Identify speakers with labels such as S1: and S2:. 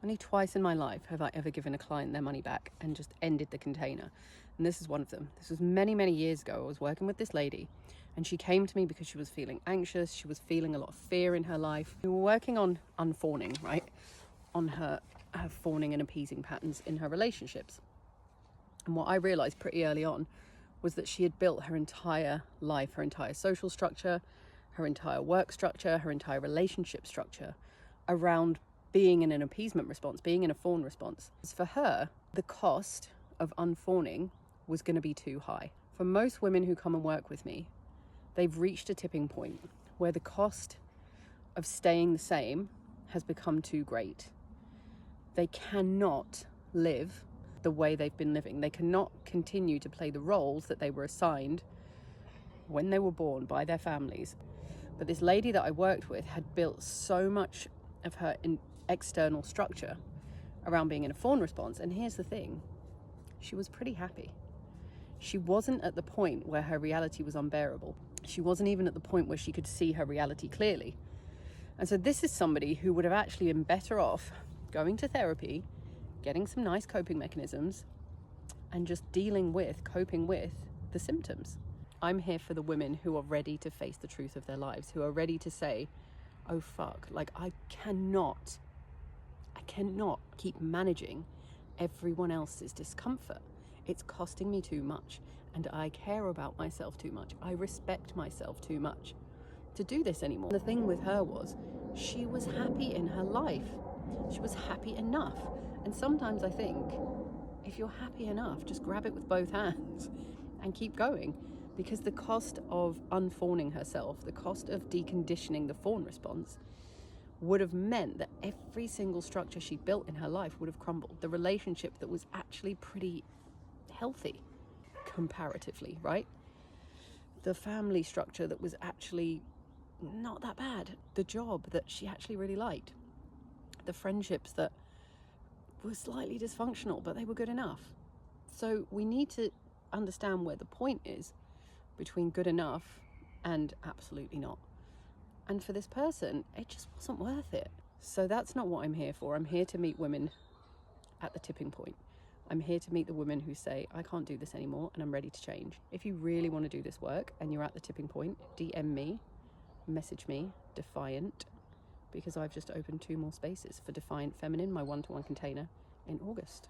S1: Only twice in my life have I ever given a client their money back and just ended the container. And this is one of them. This was many, many years ago. I was working with this lady and she came to me because she was feeling anxious. She was feeling a lot of fear in her life. We were working on unfawning, right? On her fawning and appeasing patterns in her relationships. And what I realized pretty early on was that she had built her entire life, her entire social structure, her entire work structure, her entire relationship structure around being in an appeasement response, being in a fawn response. For her, the cost of unfawning was going to be too high. For most women who come and work with me, they've reached a tipping point where the cost of staying the same has become too great. They cannot live the way they've been living. They cannot continue to play the roles that they were assigned when they were born by their families. But this lady that I worked with had built so much of her external structure around being in a fawn response. And here's the thing, she was pretty happy. She wasn't at the point where her reality was unbearable. She wasn't even at the point where she could see her reality clearly. And so this is somebody who would have actually been better off going to therapy, getting some nice coping mechanisms, and just coping with the symptoms. I'm here for the women who are ready to face the truth of their lives, who are ready to say, oh fuck, like I cannot keep managing everyone else's discomfort. It's costing me too much, and I care about myself too much. I respect myself too much to do this anymore. The thing with her was she was happy in her life. She was happy enough. And sometimes I think if you're happy enough, just grab it with both hands and keep going, because the cost of unfawning herself, the cost of deconditioning the fawn response would have meant that every single structure she built in her life would have crumbled. The relationship that was actually pretty healthy comparatively, right? The family structure that was actually not that bad. The job that she actually really liked. The friendships that were slightly dysfunctional, but they were good enough. So we need to understand where the point is between good enough and absolutely not. And for this person, it just wasn't worth it. So that's not what I'm here for. I'm here to meet women at the tipping point. I'm here to meet the women who say, I can't do this anymore and I'm ready to change. If you really want to do this work and you're at the tipping point, DM me, message me, Defiant, because I've just opened 2 more spaces for Defiant Feminine, my one-to-one container, in August.